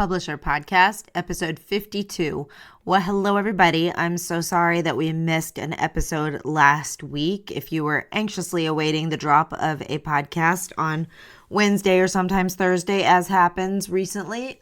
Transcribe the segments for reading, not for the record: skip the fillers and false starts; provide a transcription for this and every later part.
Publisher Podcast, episode 52. Well, hello, everybody. I'm so sorry that we missed an episode last week. If you were anxiously awaiting the drop of a podcast on Wednesday or sometimes Thursday, as happens recently,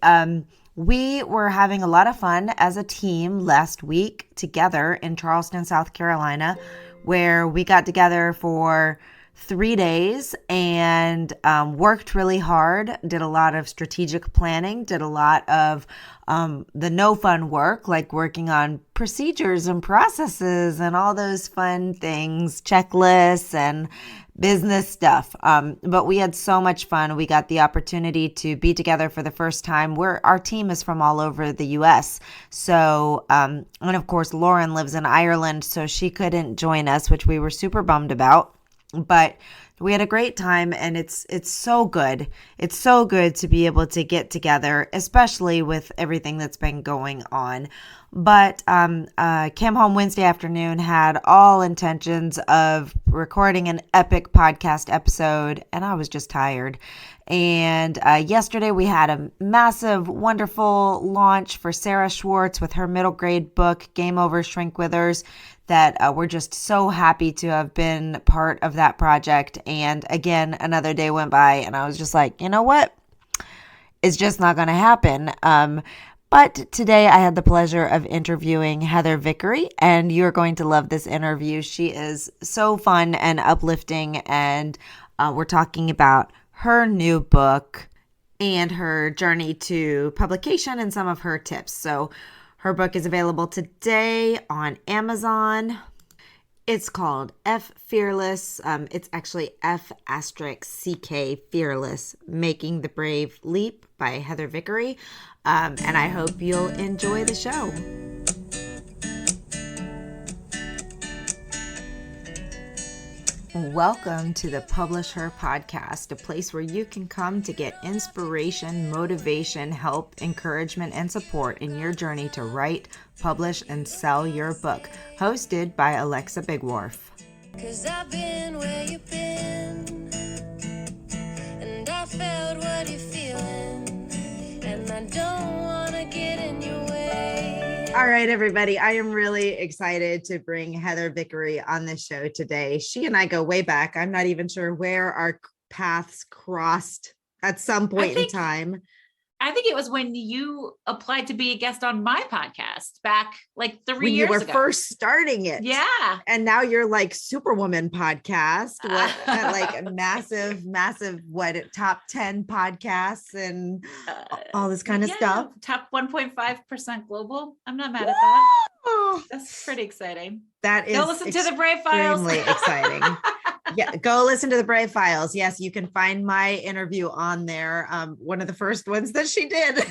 we were having a lot of fun as a team last week together in Charleston, South Carolina, where we got together for 3 days and worked really hard, did a lot of strategic planning, did a lot of the no fun work, like working on procedures and processes and all those fun things, checklists and business stuff. But we had so much fun. We got the opportunity to be together for the first time. Our team is from all over the US. So, and of course, Lauren lives in Ireland, so she couldn't join us, which we were super bummed about. But we had a great time, and it's so good. It's so good to be able to get together, especially with everything that's been going on. But came home Wednesday afternoon, had all intentions of recording an epic podcast episode, and I was just tired. And yesterday we had a massive, wonderful launch for Sarah Schwartz with her middle grade book, Game Over, Shrink Withers, that we're just so happy to have been part of that project. And again, another day went by and I was just like, you know what? It's just not going to happen. But today I had the pleasure of interviewing Heather Vickery, and you're going to love this interview. She is so fun and uplifting, and we're talking about her new book and her journey to publication and some of her tips. So her book is available today on Amazon. It's called F Fearless. It's actually F*CK Fearless, Making the Brave Leap by Heather Vickery. And I hope you'll enjoy the show. Welcome to the Publish Her Podcast, a place where you can come to get inspiration, motivation, help, encouragement, and support in your journey to write, publish, and sell your book. Hosted by Alexa Bigwharf. 'Cause I've been where you've been, and I felt what you're feeling, and I don't want to get in your way. All right, everybody. I am really excited to bring Heather Vickery on the show today. She and I go way back. I'm not even sure where our paths crossed at some point in time. I think it was when you applied to be a guest on my podcast back like 3 years ago. When you were first starting it. Yeah. And now you're like Superwoman podcast, like a massive, top 10 podcasts and all this kind of stuff. Top 1.5% global. I'm not mad at that. That's pretty exciting. That is Go listen to the Brave Files. Extremely exciting. Yeah, go listen to the Brave Files. Yes, you can find my interview on there. One of the first ones that she did.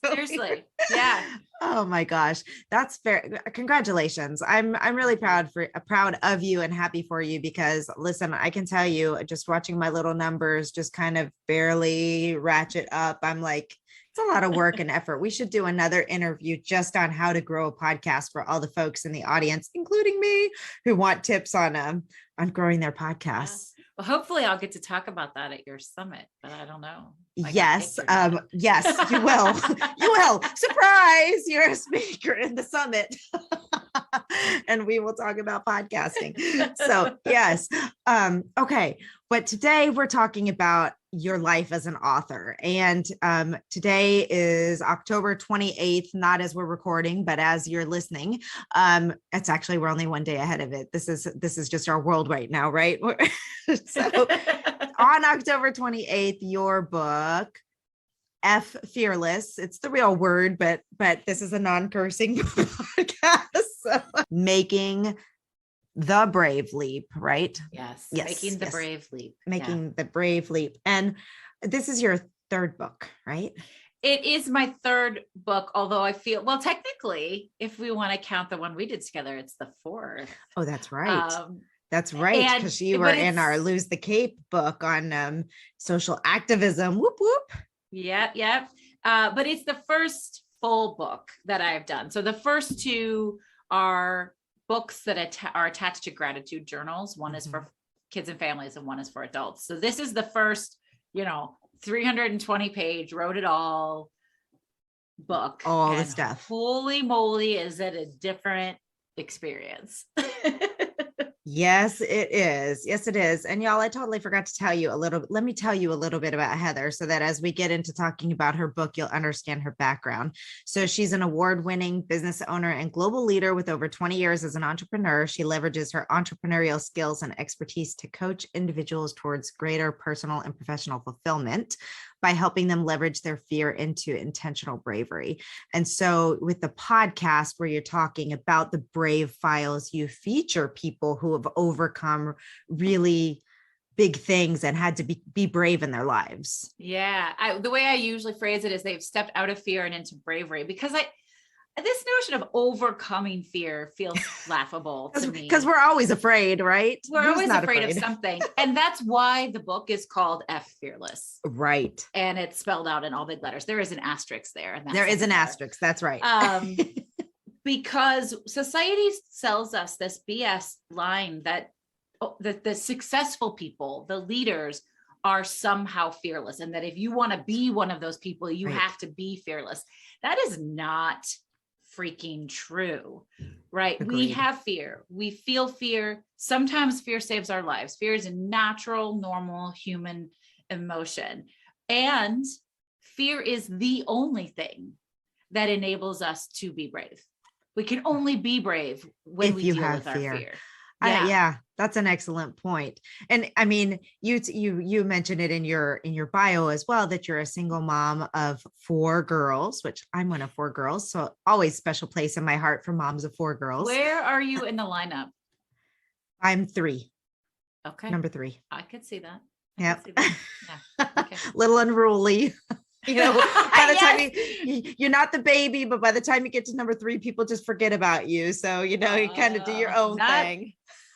Seriously. Yeah. Oh my gosh. That's fair. Congratulations. I'm really proud of you and happy for you, because listen, I can tell you, just watching my little numbers just kind of barely ratchet up. I'm like, it's a lot of work and effort. We should do another interview just on how to grow a podcast for all the folks in the audience, including me, who want tips on growing their podcasts. Well, hopefully I'll get to talk about that at your summit, but I don't know. Yes. Yes, you will. You will. Surprise. You're a speaker in the summit. And we will talk about podcasting. So yes. Okay. But today we're talking about your life as an author. And today is October 28th, not as we're recording, but as you're listening. It's actually, we're only one day ahead of it. This is just our world right now, right? So on October 28th, your book, F Fearless, it's the real word, but this is a non-cursing podcast. So, Making the Brave Leap, right? Yes. Making the Brave Leap. Making the Brave Leap. And this is your third book, right? It is my third book, although I feel, well, technically, if we want to count the one we did together, it's the fourth. Oh, that's right. That's right. Because you were in our Lose the Cape book on social activism. Whoop, whoop. Yeah. But it's the first full book that I've done. So the first two are books that are attached to gratitude journals. One is for kids and families and one is for adults. So this is the first, 320 page, wrote it all, book. All the And stuff. holy moly, is it a different experience. Yes, it is. Yes, it is. And y'all, I totally forgot to tell you let me tell you a little bit about Heather so that as we get into talking about her book, you'll understand her background. So she's an award-winning business owner and global leader with over 20 years as an entrepreneur. She leverages her entrepreneurial skills and expertise to coach individuals towards greater personal and professional fulfillment by helping them leverage their fear into intentional bravery. And so with the podcast where you're talking about the Brave Files, you feature people who have overcome really big things and had to be brave in their lives. Yeah. The way I usually phrase it is they've stepped out of fear and into bravery, because this notion of overcoming fear feels laughable to me. Because we're always afraid, right? We're always afraid of something. And that's why the book is called F Fearless. Right. And it's spelled out in all big letters. There is an asterisk there. And there is an asterisk. That's right. Because society sells us this BS line that the successful people, the leaders, are somehow fearless. And that if you want to be one of those people, you have to be fearless. That is not freaking true, right? Agreed. We have fear. We feel fear. Sometimes fear saves our lives. Fear is a natural, normal human emotion. And fear is the only thing that enables us to be brave. We can only be brave when we deal with our fear. Yeah, that's an excellent point. And I mean, you mentioned it in your bio as well, that you're a single mom of 4 girls, which I'm one of 4 girls. So always special place in my heart for moms of 4 girls. Where are you in the lineup? I'm 3. Okay. Number 3. I could see that. Yep. Yeah. Okay. Little unruly. You know, by the time you're not the baby, but by the time you get to number 3, people just forget about you. So, you know, you kind of do your own thing.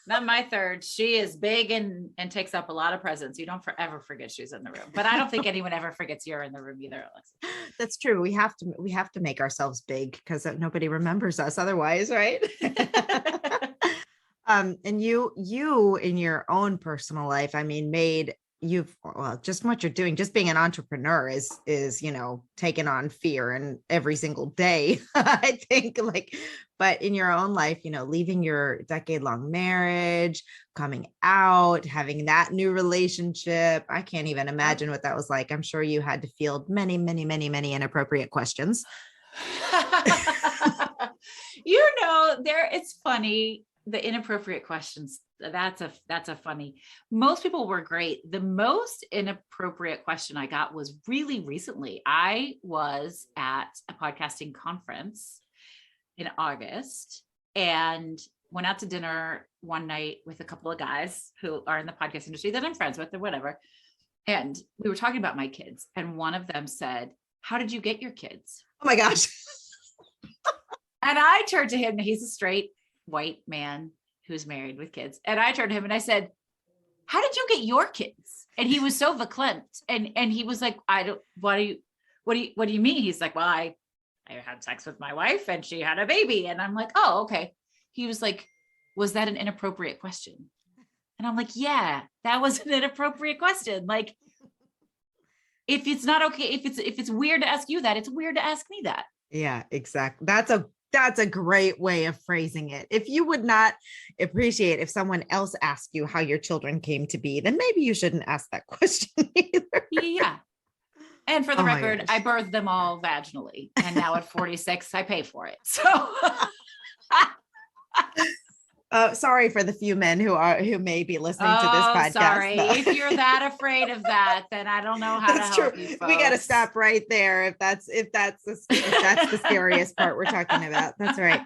Not my third. She is big and takes up a lot of presence. You don't ever forget she's in the room, but I don't think anyone ever forgets you're in the room either, Alexa. That's true. We have to make ourselves big because nobody remembers us otherwise, right? And you in your own personal life, I mean, just what you're doing, just being an entrepreneur is, you know, taking on fear and every single day, I think, but in your own life, you know, leaving your decade-long marriage, coming out, having that new relationship, I can't even imagine what that was like. I'm sure you had to field many, many, many, many inappropriate questions. You know, it's funny, the inappropriate questions. That's a funny. Most people were great. The most inappropriate question I got was really recently. I was at a podcasting conference in August and went out to dinner one night with a couple of guys who are in the podcast industry that I'm friends with or whatever. And we were talking about my kids. And one of them said, "How did you get your kids?" Oh my gosh. And I turned to him, and he's a straight white man who's married with kids. And I turned to him and I said, "How did you get your kids?" And he was so verklempt. And he was like, what do you mean? He's like, "Well, I had sex with my wife and she had a baby." And I'm like, "Oh, okay." He was like, "Was that an inappropriate question?" And I'm like, "Yeah, that was an inappropriate question. Like, if it's not okay, if it's weird to ask you that, it's weird to ask me that." Yeah, exactly. That's a great way of phrasing it. If you would not appreciate if someone else asked you how your children came to be, then maybe you shouldn't ask that question either. Yeah. And for the record, I birthed them all vaginally. And now at 46, I pay for it. So sorry for the few men who may be listening to this podcast. Sorry. If you're that afraid of that, then I don't know how to help you folks. We got to stop right there. If that's the scariest part we're talking about. That's right.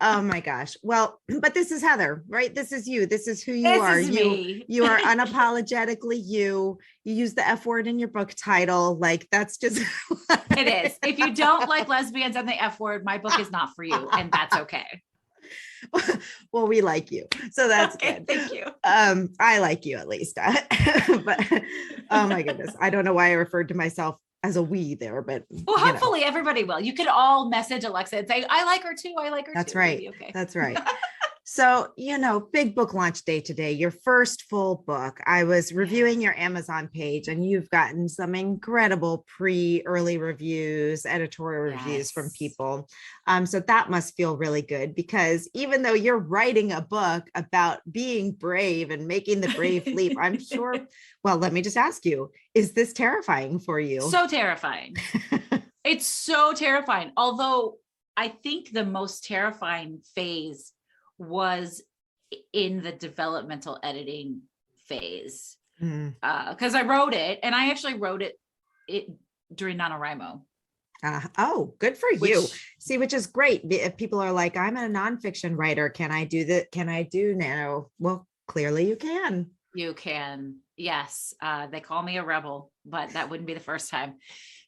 Oh my gosh. Well, but this is Heather, right? This is you. This is who you are. You are unapologetically you. You use the F word in your book title. Like that's just it is. If you don't like lesbians and the F word, my book is not for you, and that's okay. Well, we like you, so that's okay, good. Thank you. I like you at least. But oh my goodness, I don't know why I referred to myself as a we there, but well, hopefully everybody will. You could all message Alexa and say, "I like her too. I like her." That's too. right. Okay. That's right. So, big book launch day today, your first full book. I was reviewing your Amazon page and you've gotten some incredible early reviews, editorial reviews from Yes. people. So that must feel really good because even though you're writing a book about being brave and making the brave leap, I'm sure, well, let me just ask you, is this terrifying for you? So terrifying. It's so terrifying. Although I think the most terrifying phase was in the developmental editing phase. Because I wrote it, and I actually wrote it during NaNoWriMo. Oh, good for you. See, which is great. If people are like, I'm a nonfiction writer, can I do that? Can I do nano? Well, clearly you can. You can. Yes. They call me a rebel, but that wouldn't be the first time.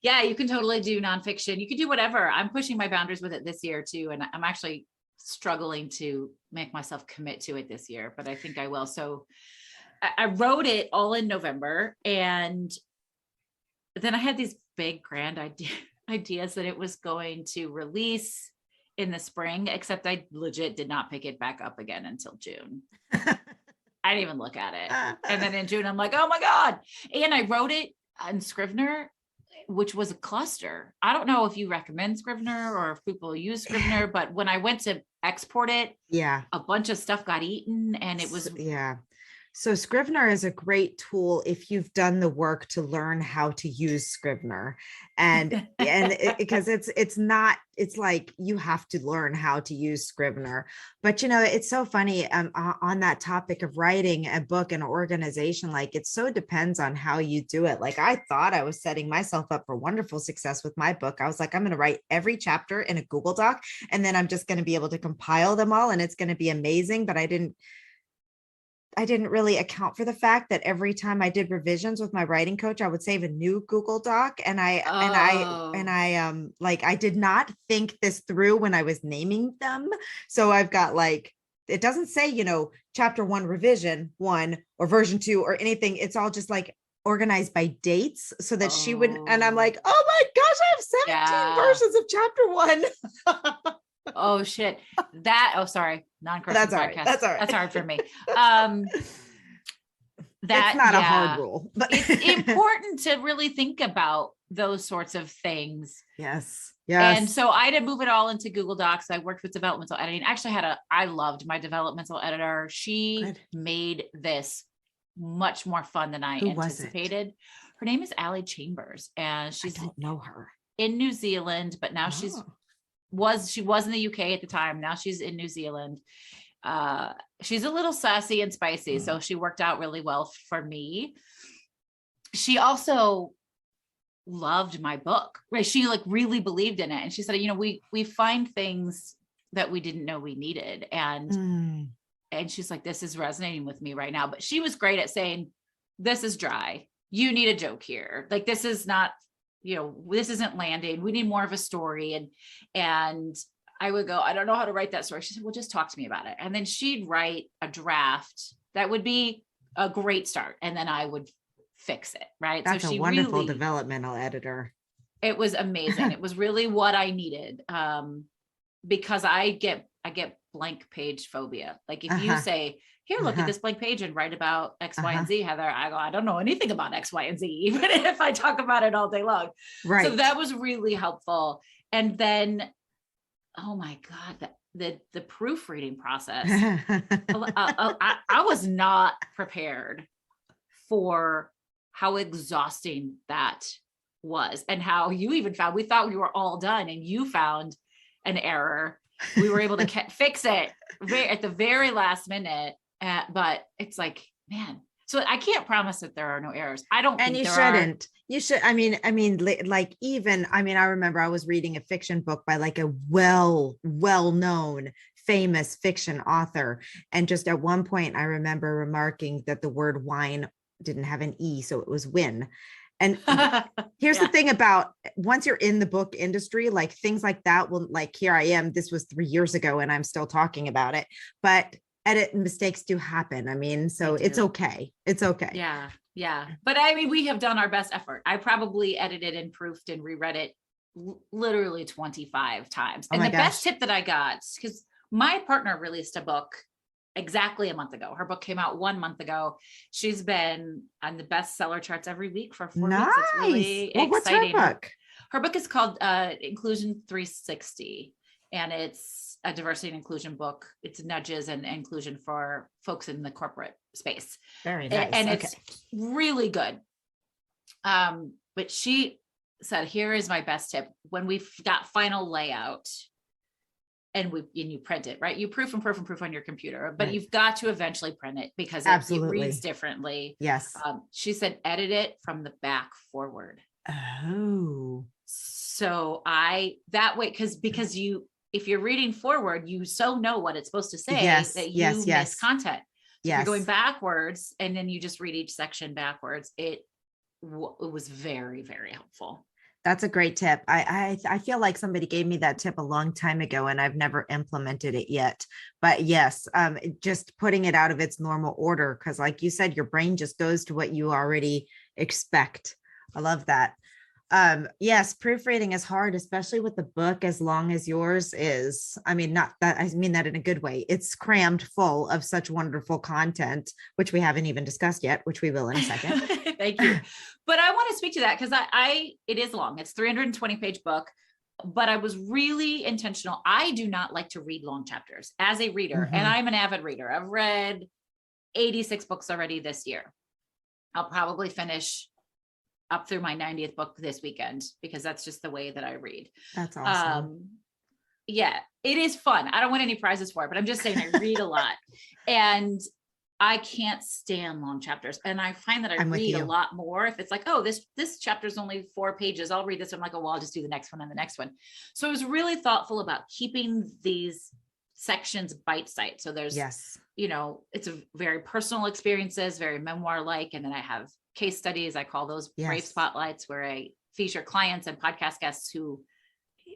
Yeah, you can totally do nonfiction. You can do whatever. I'm pushing my boundaries with it this year too. And I'm actually struggling to make myself commit to it this year, but I think I will. So I wrote it all in November, and then I had these big grand ideas that it was going to release in the spring, except I legit did not pick it back up again until June. I didn't even look at it. And then in June, I'm like, oh my God. And I wrote it on Scrivener, which was a cluster. I don't know if you recommend Scrivener or if people use Scrivener, but when I went to export it, a bunch of stuff got eaten, and it was So Scrivener is a great tool if you've done the work to learn how to use Scrivener, because it's like you have to learn how to use Scrivener. But it's so funny on that topic of writing a book and organization, like it so depends on how you do it. Like I thought I was setting myself up for wonderful success with my book. I was like, I'm going to write every chapter in a Google Doc, and then I'm just going to be able to compile them all, and it's going to be amazing. But I didn't really account for the fact that every time I did revisions with my writing coach, I would save a new Google Doc. And I did not think this through when I was naming them. So I've got it doesn't say, chapter 1, revision 1 or version 2 or anything. It's all just like organized by dates so that she would, and I'm like, oh my gosh, I have 17 versions of chapter 1. Oh shit. Sorry. Non-Christian podcast. That's all right. That's hard for me. That's not a hard rule, but it's important to really think about those sorts of things. Yes. And so I had to move it all into Google Docs. I worked with developmental editing. Actually I loved my developmental editor. She made this much more fun than I anticipated. Her name is Allie Chambers, and I don't know her. In New Zealand, but now she was in the UK at the time. Now she's in New Zealand. She's a little sassy and spicy, so she worked out really well for me. She also loved my book, right? She really believed in it, and she said, we find things that we didn't know we needed, and she's like, this is resonating with me right now. But she was great at saying, this is dry. You need a joke here. Like, this is not, this isn't landing. We need more of a story. And I would go, I don't know how to write that story. She said, well, just talk to me about it. And then she'd write a draft that would be a great start. And then I would fix it. Right. That's a wonderful developmental editor. It was amazing. It was really what I needed. Because I get blank page phobia. Like if you say, here, look at this blank page and write about X, Y, and Z, Heather, I go, I don't know anything about X, Y, and Z, even if I talk about it all day long. Right. So that was really helpful. And then, oh my God, the proofreading process. I was not prepared for how exhausting that was, and how you even found, we thought we were all done, and you found an error. We were able to fix it at the very last minute. But it's like, man, so I can't promise that there are no errors. I don't think there are. And you shouldn't. I mean, I remember I was reading a fiction book by like a well-known famous fiction author. And just at one point, I remember remarking that the word wine didn't have an E, so it was win. And here's the thing about once you're in the book industry, like things like that will, like, here I am, this was 3 years ago and I'm still talking about it, but edit mistakes do happen. I mean, so it's okay. It's okay. Yeah. Yeah. But I mean, we have done our best effort. I probably edited and proofed and reread it literally 25 times. And the best tip that I got, because my partner released a book exactly a month ago. Her book came out 1 month ago. She's been on the bestseller charts every week for 4 weeks. It's really Well, exciting. what's her book? Her book is called Inclusion 360, and it's a diversity and inclusion book. It's nudges and inclusion for folks in the corporate space. Very nice. And it's really good. But she said, here is my best tip. When we've got final layout, and you print it, right? You proof on your computer, but you've got to eventually print it because it reads differently. Yes. She said, edit it from the back forward. Oh. So that way, because if you're reading forward, you so know what it's supposed to say that you miss content. So if you're going backwards and then you just read each section backwards, it was very, very helpful. That's a great tip. I feel like somebody gave me that tip a long time ago and I've never implemented it yet. But yes, just putting it out of its normal order, because like you said, your brain just goes to what you already expect. I love that. Yes, proofreading is hard, especially with the book as long as yours is. I mean, not that, I mean that in a good way. It's crammed full of such wonderful content, which we haven't even discussed yet, which we will in a second. Thank you. But I want to speak to that because it is long. It's 320-page book, but I was really intentional. I do not like to read long chapters as a reader, and I'm an avid reader. I've read 86 books already this year. I'll probably finish up through my 90th book this weekend because that's just the way that I read. That's awesome. Yeah, it is fun. I don't win any prizes for it, but I'm just saying I read a lot and I can't stand long chapters. And I find that I read a lot more if it's like, oh, this chapter is only 4 pages. I'll read this. I'm like, oh, well, I'll just do the next one and the next one. So I was really thoughtful about keeping these sections bite-sized. So there's, it's a very personal experiences, very memoir-like. And then I have case studies. I call those Brave Spotlights, where I feature clients and podcast guests who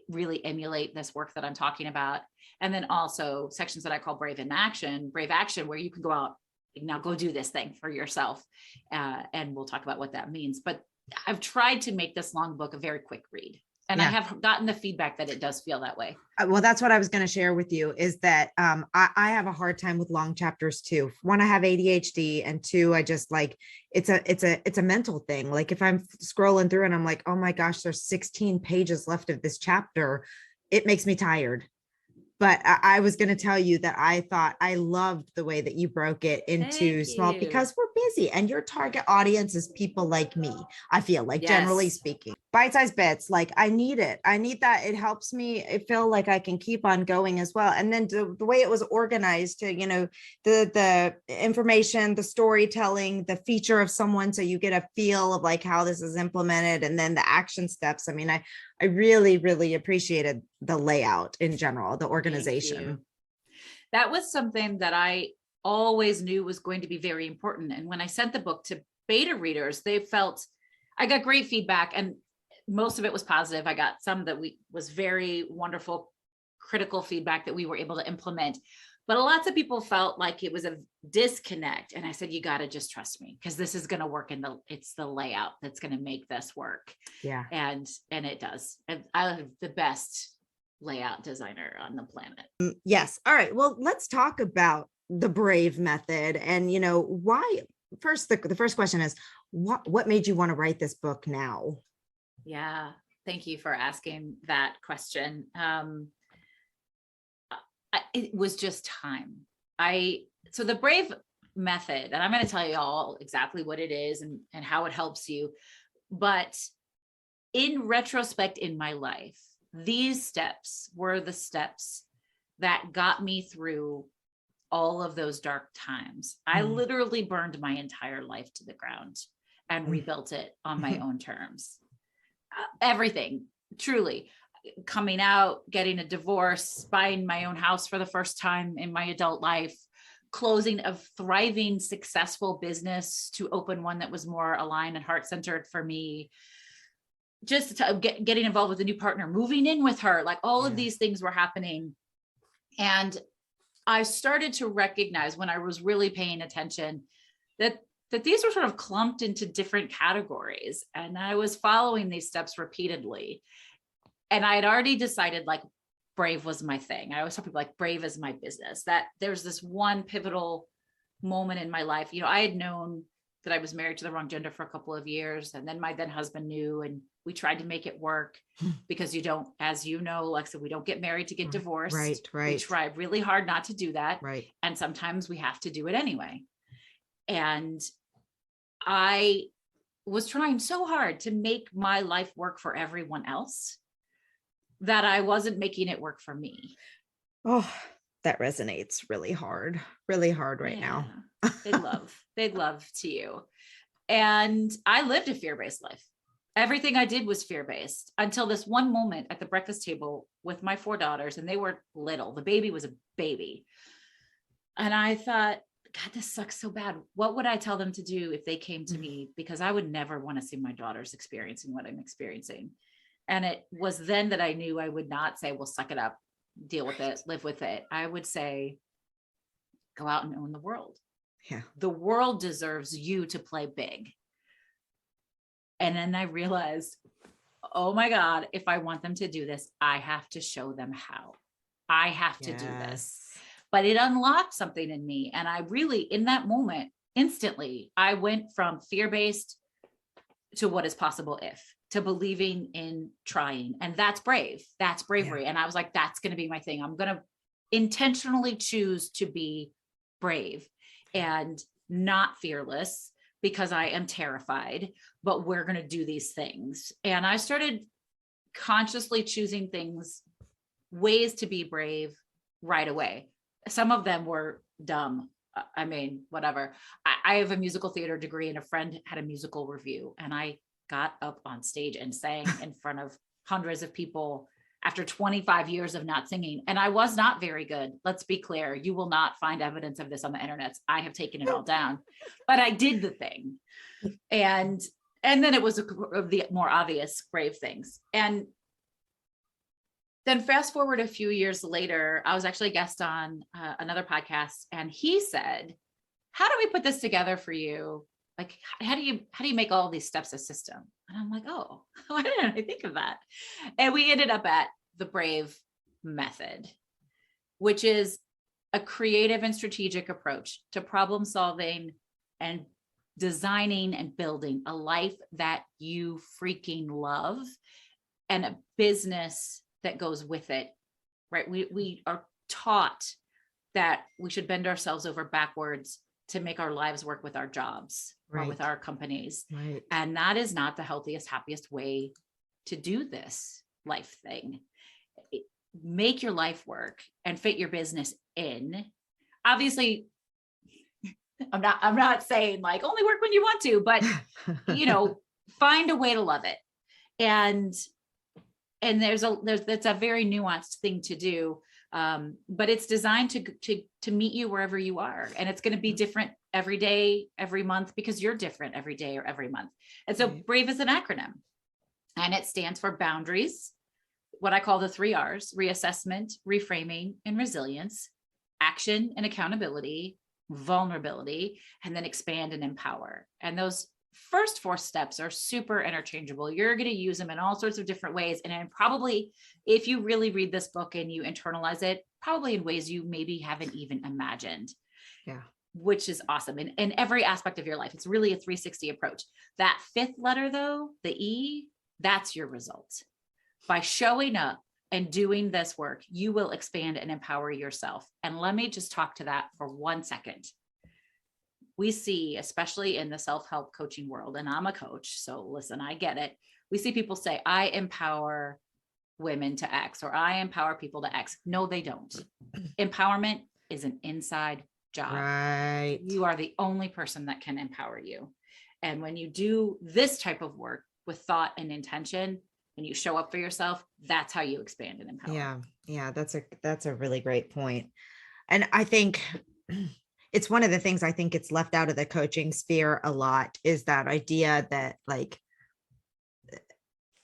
really emulate this work that I'm talking about. And then also sections that I call Brave Action, where you can go out, now go do this thing for yourself. And we'll talk about what that means. But I've tried to make this long book a very quick read. And I have gotten the feedback that it does feel that way. Well, that's what I was going to share with you is that I have a hard time with long chapters too. One, I have ADHD, and two, I just like, it's a mental thing. Like if I'm scrolling through and I'm like, oh my gosh, there's 16 pages left of this chapter, it makes me tired. But I was going to tell you that I thought I loved the way that you broke it into small, because we're busy and your target audience is people like me. I feel like, generally speaking, bite-sized bits, like I need it. I need that. It helps me feel like I can keep on going as well. And then the way it was organized to, the information, the storytelling, the feature of someone. So you get a feel of like how this is implemented, and then the action steps. I mean, I really, really appreciated the layout in general, the organization. That was something that I always knew was going to be very important. And when I sent the book to beta readers, I got great feedback, and most of it was positive. I got some that was very wonderful, critical feedback that we were able to implement. But lots of people felt like it was a disconnect. And I said, you got to just trust me, because this is going to work it's the layout that's going to make this work. Yeah. And it does. And I have the best layout designer on the planet. Yes. All right. Well, let's talk about the Brave method and, why. First, the first question is, what made you want to write this book now? Yeah. Thank you for asking that question. It was just time. So the Brave method, and I'm going to tell you all exactly what it is and how it helps you. But in retrospect, in my life, these steps were the steps that got me through all of those dark times. I literally burned my entire life to the ground and rebuilt it on my own terms. Everything, truly. Coming out, getting a divorce, buying my own house for the first time in my adult life, closing a thriving, successful business to open one that was more aligned and heart-centered for me, just getting involved with a new partner, moving in with her, like all of these things were happening. And I started to recognize, when I was really paying attention, that these were sort of clumped into different categories. And I was following these steps repeatedly. And I had already decided, like, brave was my thing. I always tell people like brave is my business. That there's this one pivotal moment in my life. I had known that I was married to the wrong gender for a couple of years. And then my then husband knew, and we tried to make it work because you don't, as you know, Alexa, we don't get married to get divorced. Right. We try really hard not to do that. Right. And sometimes we have to do it anyway. And I was trying so hard to make my life work for everyone else that I wasn't making it work for me. Oh, that resonates really hard right now. They'd love to you. And I lived a fear-based life. Everything I did was fear-based until this one moment at the breakfast table with my 4 daughters, and they were little. The baby was a baby. And I thought, God, this sucks so bad. What would I tell them to do if they came to me? Because I would never want to see my daughters experiencing what I'm experiencing. And it was then that I knew I would not say, well, suck it up, deal with it, live with it. I would say, go out and own the world. Yeah. The world deserves you to play big. And then I realized, oh my God, if I want them to do this, I have to show them how. I have to do this. But it unlocked something in me. And I really, in that moment, instantly, I went from fear-based to what is possible if, to believing in trying. And that's brave. That's bravery. Yeah. And I was like, that's going to be my thing. I'm going to intentionally choose to be brave and not fearless because I am terrified, but we're going to do these things. And I started consciously choosing things, ways to be brave right away. Some of them were dumb. I mean, whatever. I have a musical theater degree, and a friend had a musical review, and I got up on stage and sang in front of hundreds of people after 25 years of not singing. And I was not very good. Let's be clear. You will not find evidence of this on the internet. I have taken it all down, but I did the thing. And then it was the more obvious brave things. And then fast forward a few years later, I was actually a guest on another podcast, and he said, how do we put this together for you? Like, how do you make all these steps a system? And I'm like, oh, why didn't I think of that? And we ended up at the Brave method, which is a creative and strategic approach to problem solving and designing and building a life that you freaking love and a business that goes with it, right? We are taught that we should bend ourselves over backwards to make our lives work with our jobs or with our companies. Right. And that is not the healthiest, happiest way to do this life thing. Make your life work and fit your business in. Obviously, I'm not saying like only work when you want to, but find a way to love it. And that's a very nuanced thing to do. But it's designed to meet you wherever you are. And it's going to be different every day, every month, because you're different every day or every month. And so BRAVE is an acronym, and it stands for boundaries, what I call the 3 R's: reassessment, reframing, and resilience, action and accountability, vulnerability, and then expand and empower. And those first 4 steps are super interchangeable. You're going to use them in all sorts of different ways. And probably, if you really read this book and you internalize it, probably in ways you maybe haven't even imagined. Yeah. Which is awesome. In every aspect of your life, it's really a 360 approach. That 5th letter though, the E, that's your results. By showing up and doing this work, you will expand and empower yourself. And let me just talk to that for 1 second. We see, especially in the self-help coaching world, and I'm a coach, so listen, I get it. We see people say, I empower women to X, or I empower people to X. No, they don't. Empowerment is an inside job. Right. You are the only person that can empower you. And when you do this type of work with thought and intention, and you show up for yourself, that's how you expand and empower. Yeah. That's a really great point. And I think it's one of the things I think it's left out of the coaching sphere a lot, is that idea that like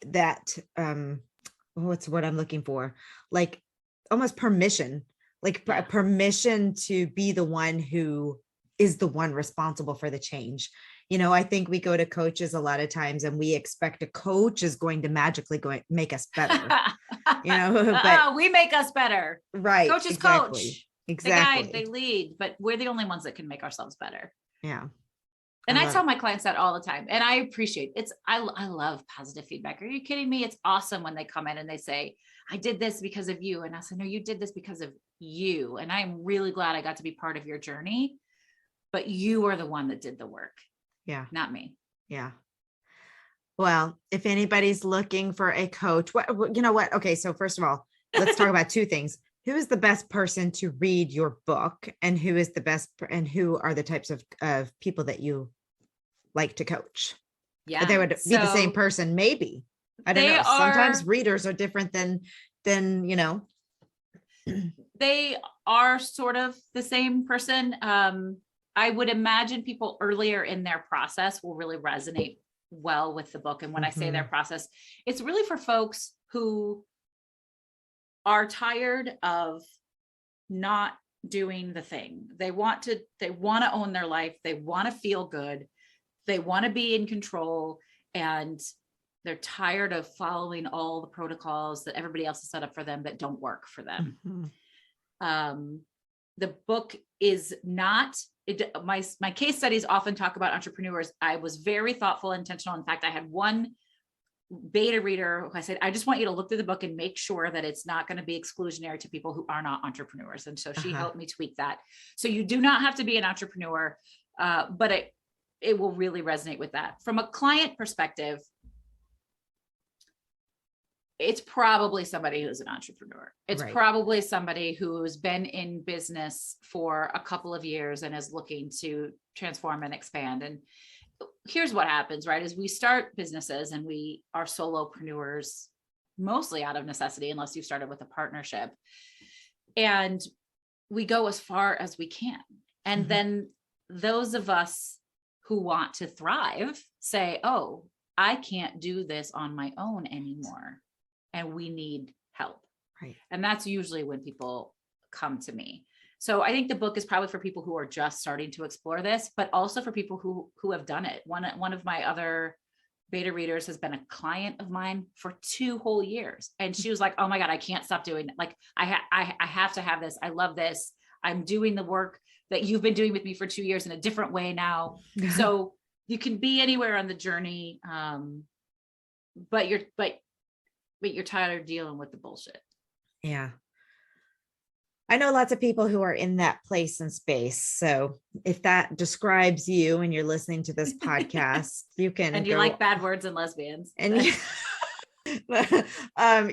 that, what's what I'm looking for? Like almost permission, permission to be the one who is the one responsible for the change. I think we go to coaches a lot of times and we expect a coach is going to magically make us better, but we make us better. right. Coaches Exactly. coach. Exactly. They guide, they lead, but we're the only ones that can make ourselves better. Yeah. And I tell my clients that all the time. And I appreciate it's, I love positive feedback. Are you kidding me? It's awesome when they come in and they say, I did this because of you. And I said, no, you did this because of you. And I'm really glad I got to be part of your journey, but you are the one that did the work. Yeah. Not me. Yeah. Well, if anybody's looking for a coach, you know what? Okay. So first of all, let's talk about two things. Who is the best person to read your book, and who is the best, and who are the types of people that you like to coach? Yeah. They would be the same person. Maybe. I don't know. Sometimes readers are different than, they are sort of the same person. I would imagine people earlier in their process will really resonate well with the book. And when I say their process, it's really for folks who are tired of not doing the thing. They want to own their life. They want to feel good. They want to be in control, and they're tired of following all the protocols that everybody else has set up for them that don't work for them. The book is not, my case studies often talk about entrepreneurs. I was very thoughtful, intentional. In fact, I had one beta reader who I said, I just want you to look through the book and make sure that it's not going to be exclusionary to people who are not entrepreneurs. And so she helped me tweak that. So you do not have to be an entrepreneur, but it will really resonate with that. From a client perspective, it's probably somebody who's an entrepreneur. It's probably somebody who's been in business for a couple of years and is looking to transform and expand. And here's what happens, right? Is we start businesses and we are solopreneurs, mostly out of necessity, unless you started with a partnership. And we go as far as we can. And then those of us who want to thrive say, oh, I can't do this on my own anymore, and we need help. Right. And that's usually when people come to me. So I think the book is probably for people who are just starting to explore this, but also for people who have done it. One of my other beta readers has been a client of mine for 2 whole years. And she was like, oh my God, I can't stop doing it. Like, I have to have this. I love this. I'm doing the work that you've been doing with me for 2 years in a different way now. So you can be anywhere on the journey. But you're tired of dealing with the bullshit. Yeah. I know lots of people who are in that place and space. So if that describes you and you're listening to this podcast, you can. And you like bad words and lesbians. And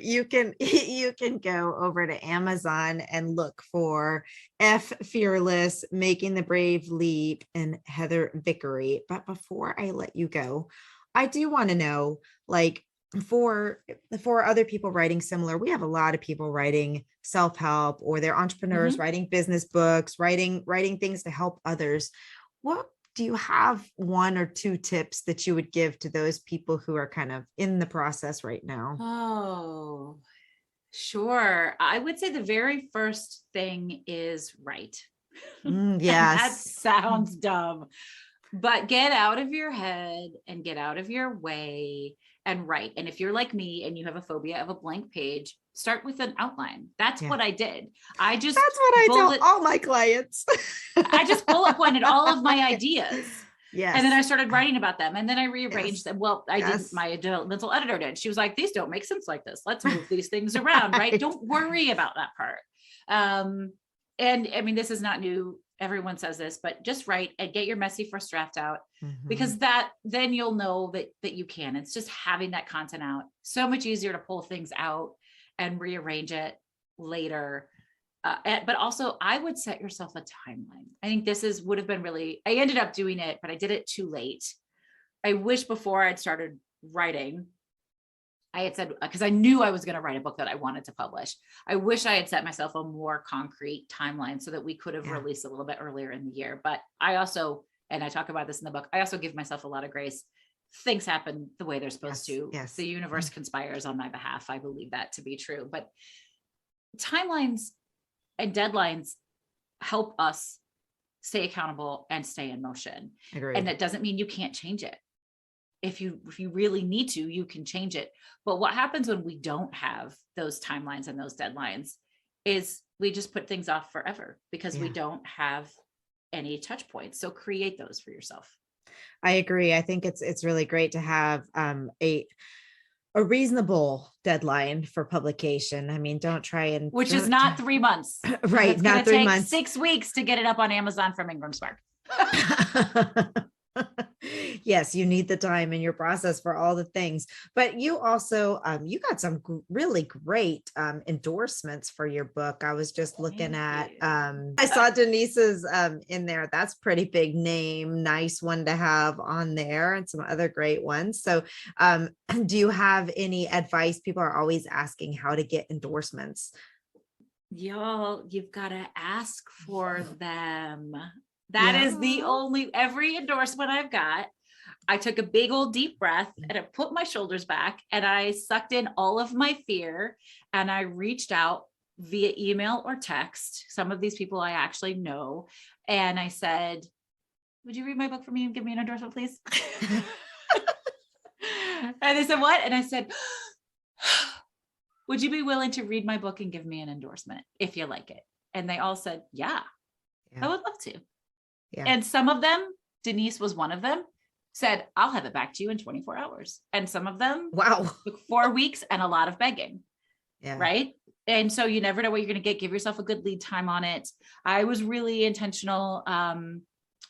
you can go over to Amazon and look for F Fearless, Making the Brave Leap, and Heather Vickery. But before I let you go, I do want to know, like, for other people writing similar, we have a lot of people writing self-help, or they're entrepreneurs writing business books, writing things to help others. What do you have 1 or 2 tips that you would give to those people who are kind of in the process right now? Oh, sure. I would say the very first thing is write. Yes. That sounds dumb, but get out of your head and get out of your way and write. And if you're like me and you have a phobia of a blank page, start with an outline. That's what I did. That's what I tell all my clients. I just bullet pointed all of my ideas. Yes. And then I started writing about them, and then I rearranged them. Well, I did, my developmental editor did. She was like, these don't make sense like this. Let's move these things around, right? Don't worry about that part. And I mean, this is not new. Everyone says this, but just write and get your messy first draft out, because then you'll know that you can. It's just having that content out. So much easier to pull things out and rearrange it later. But also I would set yourself a timeline. I think would have been really, I ended up doing it, but I did it too late. I wish before I'd started writing, I had said, because I knew I was going to write a book that I wanted to publish. I wish I had set myself a more concrete timeline so that we could have released a little bit earlier in the year. But I also, and I talk about this in the book, I also give myself a lot of grace. Things happen the way they're supposed to. Yes. The universe conspires on my behalf. I believe that to be true. But timelines and deadlines help us stay accountable, and stay in motion. Agreed. And that doesn't mean you can't change it. If you really need to, you can change it. But what happens when we don't have those timelines and those deadlines is we just put things off forever because we don't have any touch points. So create those for yourself. I agree. I think it's really great to have a reasonable deadline for publication. I mean, don't try and which is not 3 months. Right. It's not 3 months. 6 weeks to get it up on Amazon from Ingram Spark. Yes, you need the time in your process for all the things, but you also you got some really great endorsements for your book. I was just looking at I saw Denise's in there. That's pretty big name, nice one to have on there, and some other great ones. So do you have any advice? People are always asking how to get endorsements. Y'all, you've got to ask for them. That is the only, every endorsement I've got, I took a big old deep breath and I put my shoulders back and I sucked in all of my fear and I reached out via email or text. Some of these people I actually know. And I said, would you read my book for me and give me an endorsement, please? And they said, what? And I said, would you be willing to read my book and give me an endorsement if you like it? And they all said, yeah. I would love to. Yeah. And some of them, Denise was one of them, said, I'll have it back to you in 24 hours. And some of them took 4 weeks and a lot of begging. Yeah. Right. And so you never know what you're going to get. Give yourself a good lead time on it. I was really intentional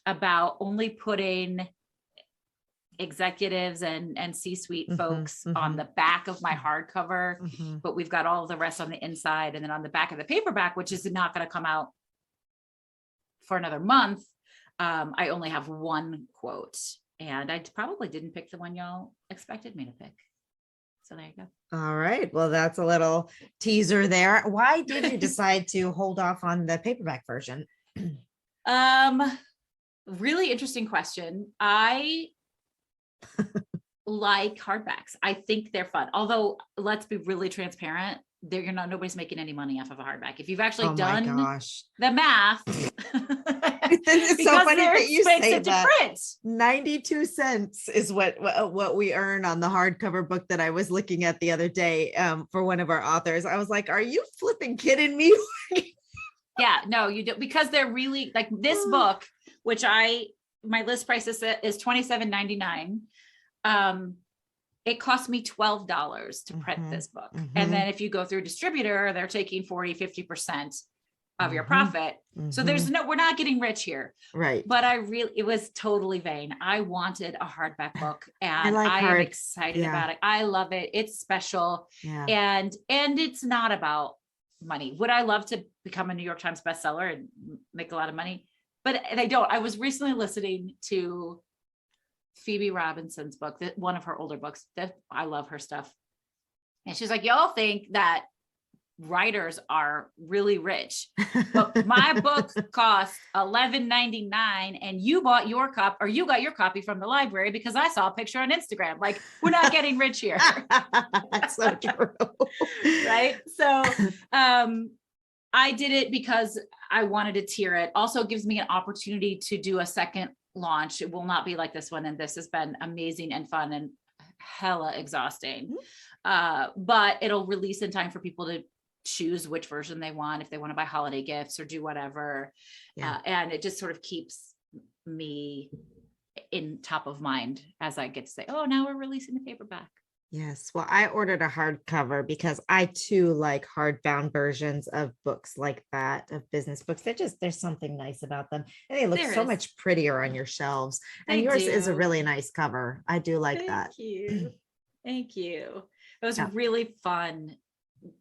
about only putting executives and C-suite folks on the back of my hardcover, but we've got all the rest on the inside. And then on the back of the paperback, which is not going to come out for another month, I only have one quote, and I probably didn't pick the one y'all expected me to pick. So there you go. All right. Well, that's a little teaser there. Why did you decide to hold off on the paperback version? Really interesting question. I like hardbacks. I think they're fun. Although let's be really transparent. Nobody's making any money off of a hardback. If you've actually done the math, it's so funny that you say that. Print. 92 cents is what we earn on the hardcover book that I was looking at the other day for one of our authors. I was like, are you flipping kidding me? Yeah, no, you don't, because they're really like this book, which my list price is $27.99. It cost me $12 to print this book. And then if you go through a distributor, they're taking 40-50% of your profit. So we're not getting rich here. Right. But it was totally vain. I wanted a hardback book and I am excited about it. I love it. It's special. Yeah. And it's not about money. Would I love to become a New York Times bestseller and make a lot of money? But they don't. I was recently listening to Phoebe Robinson's book, one of her older books, that I love her stuff. And she's like, y'all think that writers are really rich, but my book cost $11.99 and you bought your copy, or you got your copy from the library because I saw a picture on Instagram. Like, we're not getting rich here. That's so true. Right. So I did it because I wanted to tier it. Also gives me an opportunity to do a second launch. It will not be like this one. And this has been amazing and fun and hella exhausting. But it'll release in time for people to choose which version they want, if they want to buy holiday gifts or do whatever. And it just sort of keeps me in top of mind as I get to say, oh, now we're releasing the paperback. Yes. Well, I ordered a hardcover because I too like hardbound versions of books like that, of business books. There's something nice about them. And they look so much prettier on your shelves. And yours is a really nice cover. I do like that. Thank you. Thank you. It was really fun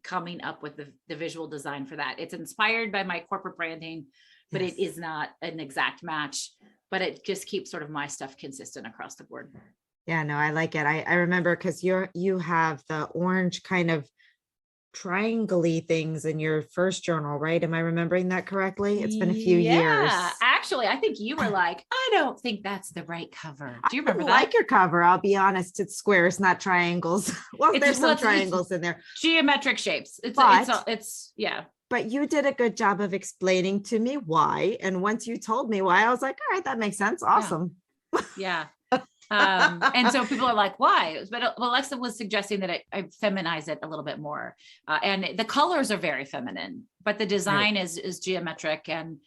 coming up with the visual design for that. It's inspired by my corporate branding, but it is not an exact match, but it just keeps sort of my stuff consistent across the board. Yeah, no, I like it. I remember because you have the orange kind of triangle-y things in your first journal, right? Am I remembering that correctly? It's been a few years. Actually, I think you were like, I don't think that's the right cover. Do you remember that? I like your cover. I'll be honest. It's squares, not triangles. Well, there's some triangles in there. Geometric shapes. It's But you did a good job of explaining to me why. And once you told me why, I was like, all right, that makes sense. Awesome. Yeah. And so people are like, why? But Alexa was suggesting that I feminize it a little bit more. And the colors are very feminine, but the design is geometric. And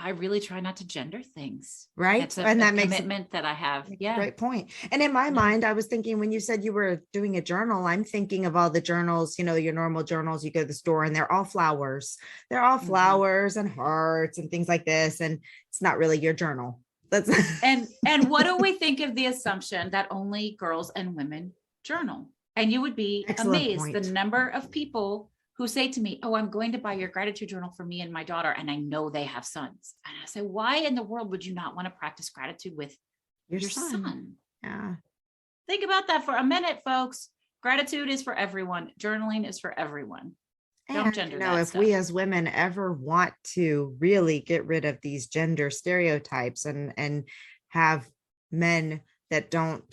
I really try not to gender things. Right. It's and that makes commitment that I have. Yeah. Great point. And in my mind, I was thinking when you said you were doing a journal, I'm thinking of all the journals, your normal journals, you go to the store and they're all flowers. They're all flowers and hearts and things like this. And it's not really your journal. That's and what do we think of the assumption that only girls and women journal? And you would be amazed the number of people who say to me, oh, I'm going to buy your gratitude journal for me and my daughter. And I know they have sons. And I say, why in the world would you not want to practice gratitude with your son? Yeah. Think about that for a minute, folks. Gratitude is for everyone. Journaling is for everyone. Don't gender that if stuff. we as women ever want to really get rid of these gender stereotypes and have men that don't,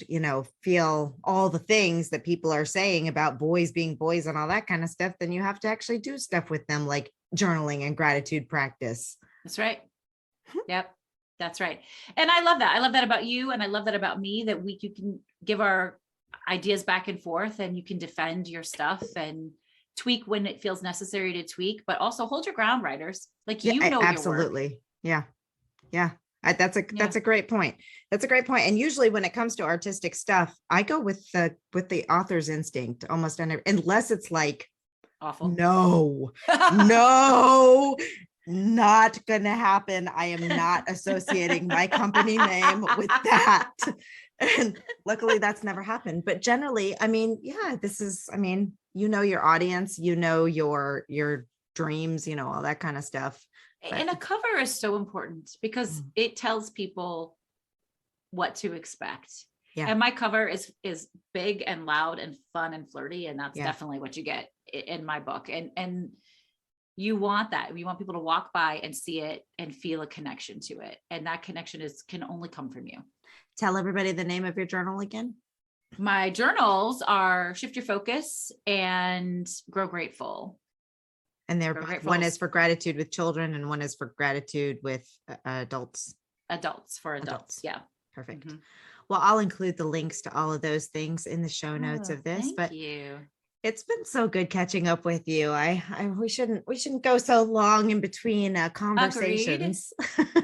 feel all the things that people are saying about boys being boys and all that kind of stuff, then you have to actually do stuff with them like journaling and gratitude practice. That's right. Yep. That's right. And I love that. I love that about you. And I love that about me, that you can give our ideas back and forth and you can defend your stuff and tweak when it feels necessary to tweak, but also hold your ground, writers. Like, absolutely. Your work. Yeah. That's a great point. That's a great point. And usually when it comes to artistic stuff, I go with the author's instinct almost unless it's like awful. No, not gonna happen. I am not associating my company name with that. And luckily that's never happened. But generally, your audience, your dreams, all that kind of stuff. And a cover is so important because it tells people what to expect. Yeah. And my cover is big and loud and fun and flirty. And that's definitely what you get in my book. And you want that. You want people to walk by and see it and feel a connection to it. And that connection can only come from you. Tell everybody the name of your journal again. My journals are Shift Your Focus and Grow Grateful. And one is for gratitude with children and one is for gratitude with adults. For adults. Yeah. Perfect. Well, I'll include the links to all of those things in the show notes of this. Thank you. It's been so good catching up with you. We shouldn't go so long in between conversations.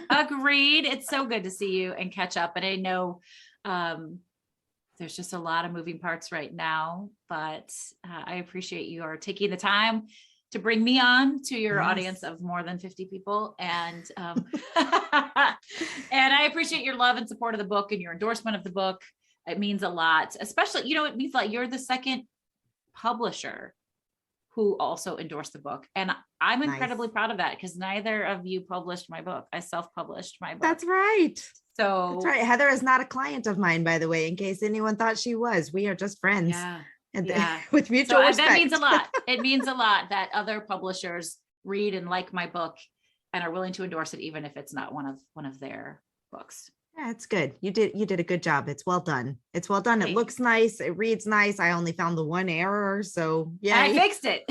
Agreed. It's so good to see you and catch up. And I know there's just a lot of moving parts right now, but I appreciate you are taking the time to bring me on to your audience of more than 50 people. And, and I appreciate your love and support of the book and your endorsement of the book. It means a lot, especially, it means like you're the second publisher who also endorsed the book. And I'm incredibly proud of that because neither of you published my book. I self-published my book. That's right. So that's right. Heather is not a client of mine, by the way, in case anyone thought she was. We are just friends. Yeah. And with mutual respect. That means a lot. It means a lot that other publishers read and like my book and are willing to endorse it, even if it's not one of their books. Yeah, it's good. You did a good job. It's well done. It looks nice. It reads nice. I only found the one error. So yeah, I fixed it.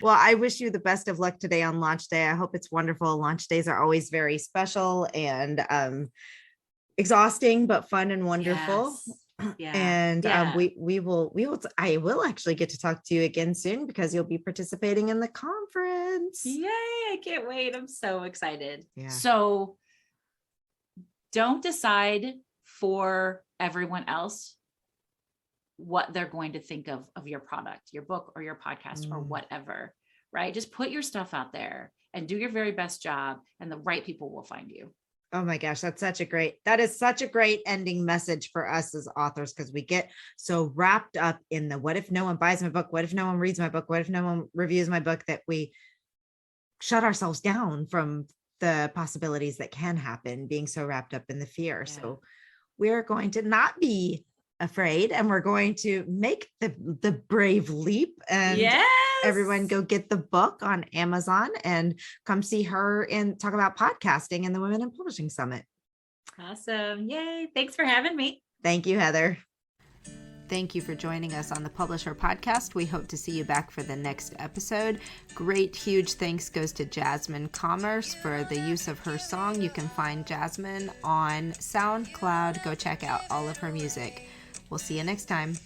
Well, I wish you the best of luck today on launch day. I hope it's wonderful. Launch days are always very special and exhausting, but fun and wonderful. Yes. Yeah. And I will actually get to talk to you again soon because you'll be participating in the conference. Yay, I can't wait. I'm so excited. Yeah. So don't decide for everyone else what they're going to think of your product, your book or your podcast or whatever, right? Just put your stuff out there and do your very best job and the right people will find you. Oh my gosh, that is such a great ending message for us as authors, because we get so wrapped up in the what if no one buys my book? What if no one reads my book? What if no one reviews my book? That we shut ourselves down from the possibilities that can happen, being so wrapped up in the fear. Yeah. So we're going to not be afraid and we're going to make the brave leap and everyone go get the book on Amazon and come see her and talk about podcasting in the Women in Publishing Summit. Awesome. Yay. Thanks for having me. Thank you, Heather. thank you for joining us on the Publisher Podcast. We hope to see you back for the next episode. Great, huge thanks goes to Jasmine Commerce for the use of her song. You can find Jasmine on SoundCloud. Go check out all of her music. We'll see you next time.